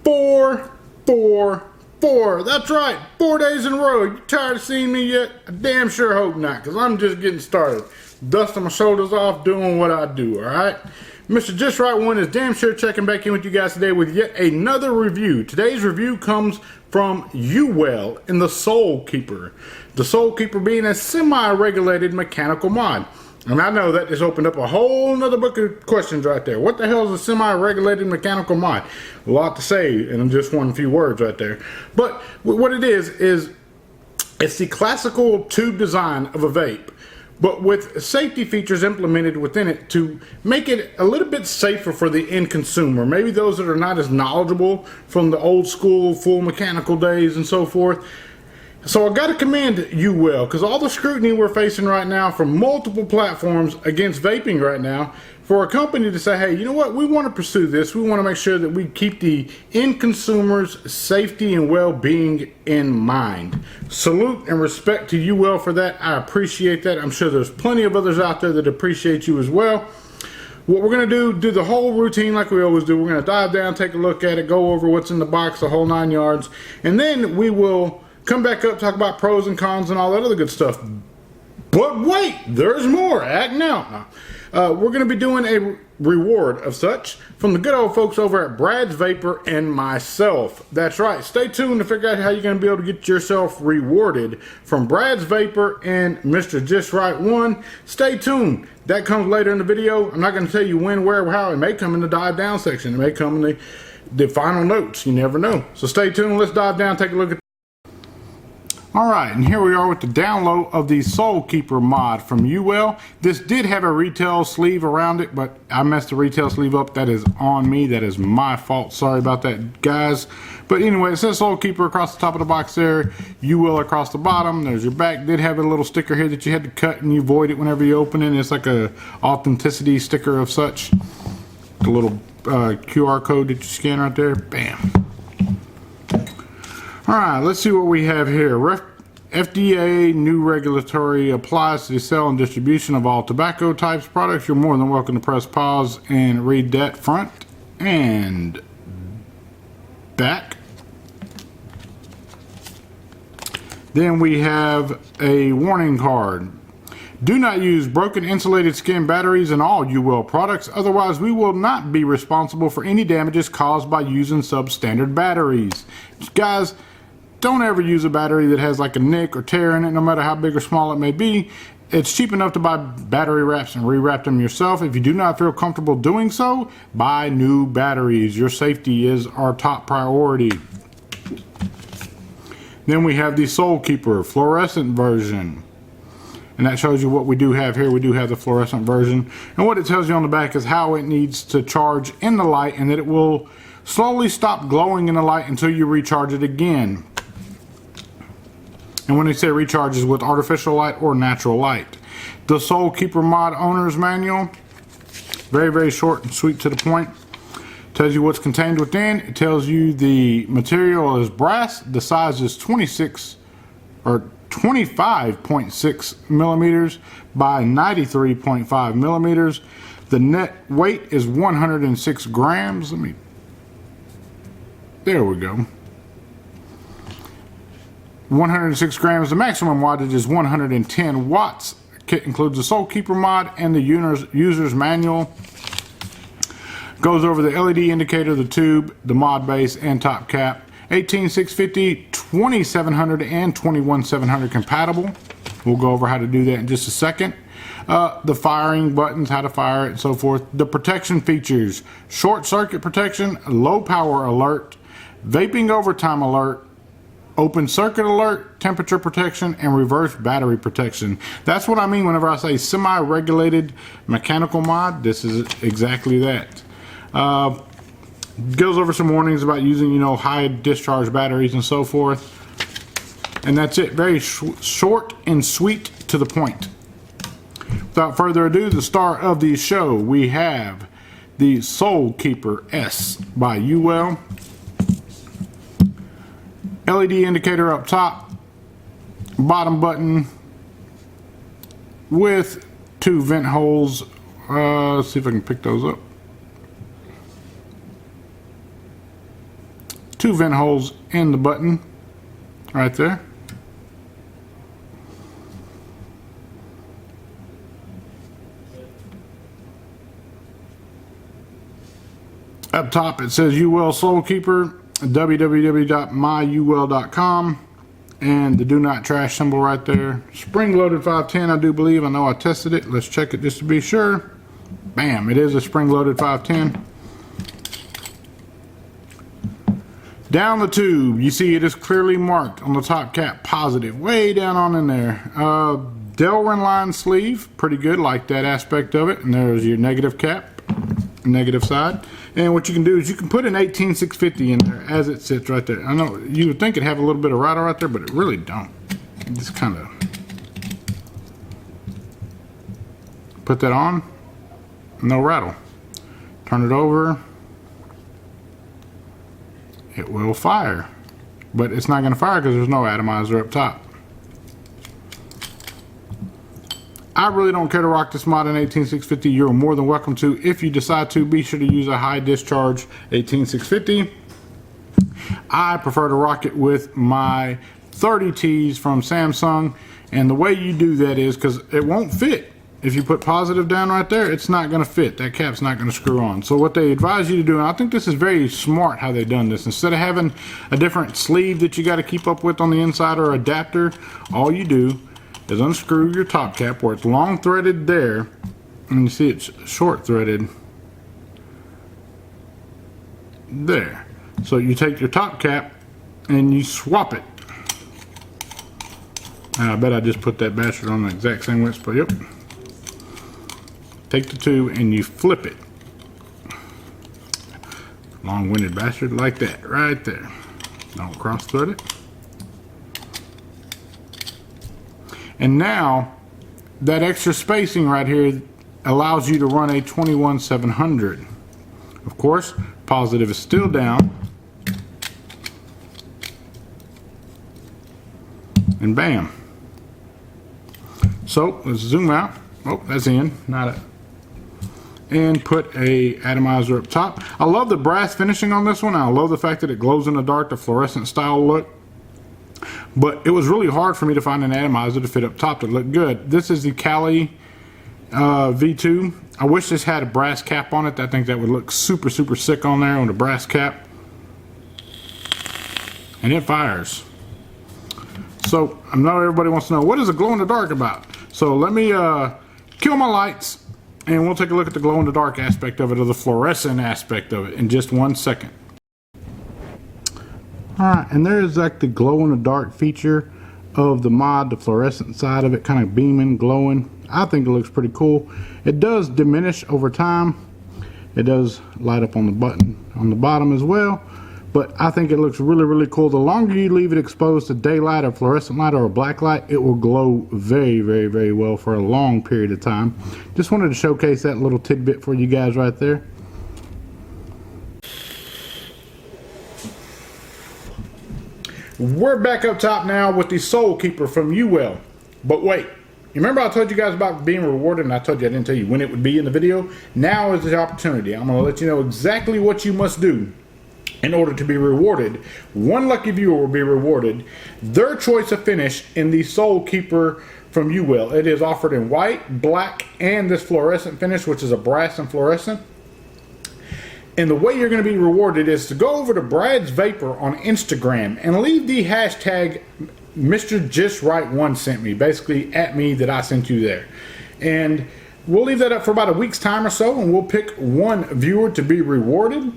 4, 4, 4. That's right, 4 days in a row. You tired of seeing me yet? I damn sure hope not, because I'm just getting started. Dusting my shoulders off, doing what I do, alright? Mr. Just Right One is damn sure checking back in with you guys today with yet another review. Today's review comes from UWELL in the Soulkeeper. The Soulkeeper being a semi-regulated mechanical mod. And I know that just opened up a whole nother book of questions right there. What the hell is a semi-regulated mechanical mod? A lot to say in just one few words right there. But what it is it's the classical tube design of a vape, but with safety features implemented within it to make it a little bit safer for the end consumer. Maybe those that are not as knowledgeable from the old school full mechanical days and so forth. So I got to commend UWELL, because all the scrutiny we're facing right now from multiple platforms against vaping right now, for a company to say, hey, you know what, we want to pursue this. We want to make sure that we keep the end consumer's safety and well-being in mind. Salute and respect to UWELL for that. I appreciate that. I'm sure there's plenty of others out there that appreciate you as well. What we're going to do the whole routine like we always do. We're going to dive down, take a look at it, go over what's in the box, the whole 9 yards, and then we will come back up, talk about pros and cons and all that other good stuff. But wait, there's more. Act now. We're going to be doing a reward of such from the good old folks over at Brad's Vapor and myself. That's right. Stay tuned to figure out how you're going to be able to get yourself rewarded from Brad's Vapor and Mr. Just Right One. Stay tuned. That comes later in the video. I'm not going to tell you when, where, how. It may come in the dive down section. It may come in the final notes. You never know. So stay tuned. Let's dive down, take a look at. Alright, and here we are with the download of the Soulkeeper mod from UWELL. This did have a retail sleeve around it, but I messed the retail sleeve up. That is on me. That is my fault. Sorry about that, guys. But anyway, it says Soulkeeper across the top of the box there. UWELL across the bottom. There's your back. Did have a little sticker here that you had to cut and you void it whenever you open it. It's like a authenticity sticker of such. The little QR code that you scan right there. Bam. Alright, let's see what we have here. FDA new regulatory applies to the sale and distribution of all tobacco types products. You're more than welcome to press pause and read that front and back. Then we have a warning card. Do not use broken insulated skin batteries in all UWELL products, otherwise we will not be responsible for any damages caused by using substandard batteries. Guys, don't ever use a battery that has like a nick or tear in it, no matter how big or small it may be. It's cheap enough to buy battery wraps and rewrap them yourself. If you do not feel comfortable doing so, buy new batteries. Your safety is our top priority. Then we have the Soulkeeper fluorescent version. And that shows you what we do have here. We do have the fluorescent version. And what it tells you on the back is how it needs to charge in the light, and that it will slowly stop glowing in the light until you recharge it again. And when they say recharge is with artificial light or natural light. The Soulkeeper mod owner's manual, very, very short and sweet to the point. Tells you what's contained within. It tells you the material is brass. The size is 25.6 millimeters by 93.5 millimeters. The net weight is 106 grams. There we go. 106 grams. The maximum wattage is 110 watts. Kit includes the Soulkeeper mod and the user's manual. Goes over the LED indicator, the tube, the mod base, and top cap. 18650, 2700, and 21700 compatible. We'll go over how to do that in just a second. The firing buttons, how to fire it, and so forth. The protection features: short circuit protection, low power alert, vaping overtime alert, open circuit alert, temperature protection, and reverse battery protection. That's what I mean whenever I say semi-regulated mechanical mod. This is exactly that. Goes over some warnings about using, you know, high discharge batteries and so forth. And that's it. Very short and sweet to the point. Without further ado, the star of the show, we have the Soulkeeper S by UWELL. LED indicator up top, bottom button with 2 vent holes. Let's see if I can pick those up. 2 vent holes in the button right there. Up top it says UWELL Soulkeeper, www.myuwell.com, and the do not trash symbol right there. Spring loaded 510, I do believe. I know I tested it. Let's check it just to be sure. Bam, it is a spring loaded 510. Down the tube, you see it is clearly marked on the top cap positive, way down on in there. Delrin line sleeve, pretty good, like that aspect of it. And there's your negative cap, negative side. And what you can do is you can put an 18650 in there as it sits right there. I know you would think it'd have a little bit of rattle right there, but it really don't. Just kind of put that on, no rattle. Turn it over, it will fire, but it's not going to fire because there's no atomizer up top. I really don't care to rock this mod in 18650. You're more than welcome to. If you decide to, be sure to use a high discharge 18650. I prefer to rock it with my 30Ts from Samsung, and the way you do that is because it won't fit. If you put positive down right there, it's not going to fit. That cap's not going to screw on. So what they advise you to do, and I think this is very smart how they've done this, instead of having a different sleeve that you got to keep up with on the inside or adapter, all you do is unscrew your top cap where it's long threaded there, and you see it's short threaded there. So you take your top cap and you swap it. And I bet I just put that bastard on the exact same width, but yep. Take the tube and you flip it. Long-winded bastard, like that, right there. Don't cross thread it. And now that extra spacing right here allows you to run a 21700. Of course, positive is still down. And bam. So let's zoom out. Oh, that's in, not a. And put a atomizer up top. I love the brass finishing on this one. I love the fact that it glows in the dark, the fluorescent style look. But it was really hard for me to find an atomizer to fit up top that looked good. This is the Kali V2. I wish this had a brass cap on it. I think that would look super, super sick on there on the brass cap. And it fires. So I know everybody wants to know, what is a glow in the dark about? So let me kill my lights and we'll take a look at the glow in the dark aspect of it, or the fluorescent aspect of it, in just 1 second. Alright, and there's like the glow in the dark feature of the mod, the fluorescent side of it, kind of beaming, glowing. I think it looks pretty cool. It does diminish over time. It does light up on the button on the bottom as well, but I think it looks really, really cool. The longer you leave it exposed to daylight or fluorescent light or a black light, it will glow very, very, very well for a long period of time. Just wanted to showcase that little tidbit for you guys right there. We're back up top now with the Soulkeeper from UWELL. But wait, you remember I told you guys about being rewarded, and I told you I didn't tell you when it would be in the video? Now is the opportunity. I'm going to let you know exactly what you must do in order to be rewarded. One lucky viewer will be rewarded their choice of finish in the Soulkeeper from UWELL. It is offered in white, black, and this fluorescent finish, which is a brass and fluorescent. And the way you're going to be rewarded is to go over to Brad's Vapor on Instagram and leave the hashtag Mr.JustRight1 sent me, basically at me that I sent you there. And we'll leave that up for about a week's time or so, and we'll pick one viewer to be rewarded.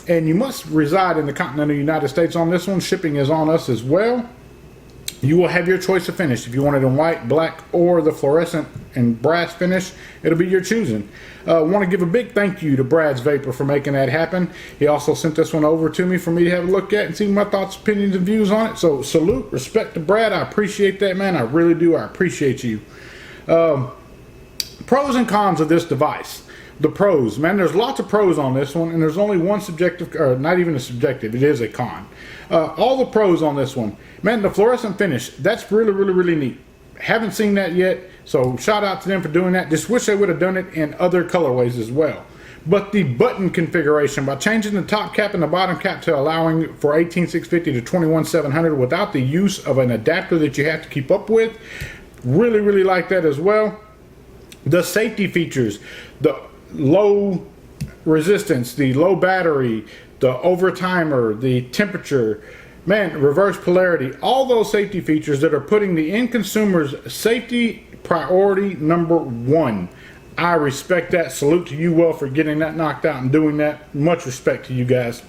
And you must reside in the continental United States on this one. Shipping is on us as well. You will have your choice of finish. If you want it in white, black, or the fluorescent and brass finish, it'll be your choosing. I want to give a big thank you to Brad's Vapor for making that happen. He also sent this one over to me for me to have a look at and see my thoughts, opinions, and views on it. So salute, respect to Brad. I appreciate that, man. I really do. I appreciate you. Pros and cons of this device. The pros, man, there's lots of pros on this one, and there's only one subjective, or not even a subjective, it is a con. All the pros on this one, man, the fluorescent finish, that's really, really, really neat. Haven't seen that yet, so shout out to them for doing that. Just wish they would have done it in other colorways as well. but the button configuration by changing the top cap and the bottom cap to allowing for 18650 to 21700 without the use of an adapter that you have to keep up with. Really like that as well. The safety features, the low resistance, the low battery, the over timer, the temperature, man, reverse polarity, all those safety features that are putting the end consumer's safety priority #1. I respect that. Salute to UWELL for getting that knocked out and doing that. Much respect to you guys.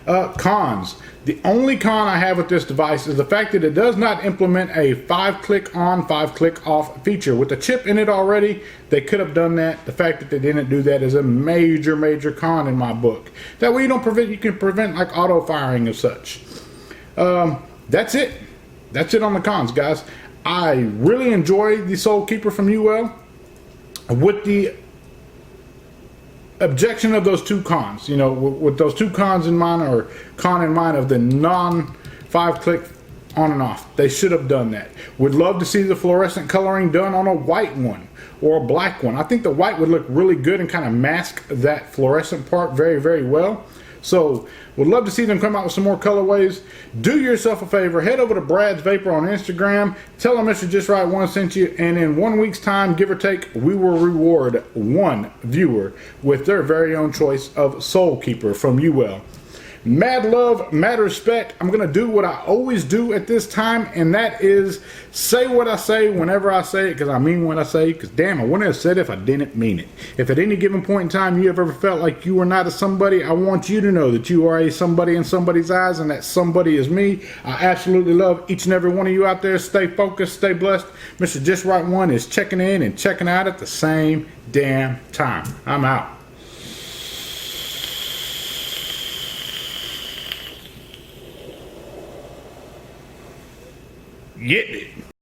Cons. The only con I have with this device is the fact that it does not implement a 5-click on, 5-click off feature. With the chip in it already, they could have done that. The fact that they didn't do that is a major con in my book. That way you can prevent like auto firing and such. That's it. That's it on the cons, guys. I really enjoy the Soulkeeper from UWELL, with the objection of those 2 cons, you know, with those 2 cons in mind, or con in mind of the non 5-click on and off. They should have done that. Would love to see the fluorescent coloring done on a white one or a black one. I think the white would look really good and kind of mask that fluorescent part very well. So would love to see them come out with some more colorways. Do yourself a favor, head over to Brad's Vapor on Instagram, tell them Mr. Just Right 1 sent you, and in 1 week's time, give or take, we will reward 1 viewer with their very own choice of Soulkeeper from UWELL. Mad love, mad respect. I'm going to do what I always do at this time, and that is say what I say whenever I say it, because I mean what I say, because damn, I wouldn't have said it if I didn't mean it. If at any given point in time you have ever felt like you are not a somebody, I want you to know that you are a somebody in somebody's eyes, and that somebody is me. I absolutely love each and every one of you out there. Stay focused, stay blessed. Mr. Just Right 1 is checking in and checking out at the same damn time. I'm out. Get it.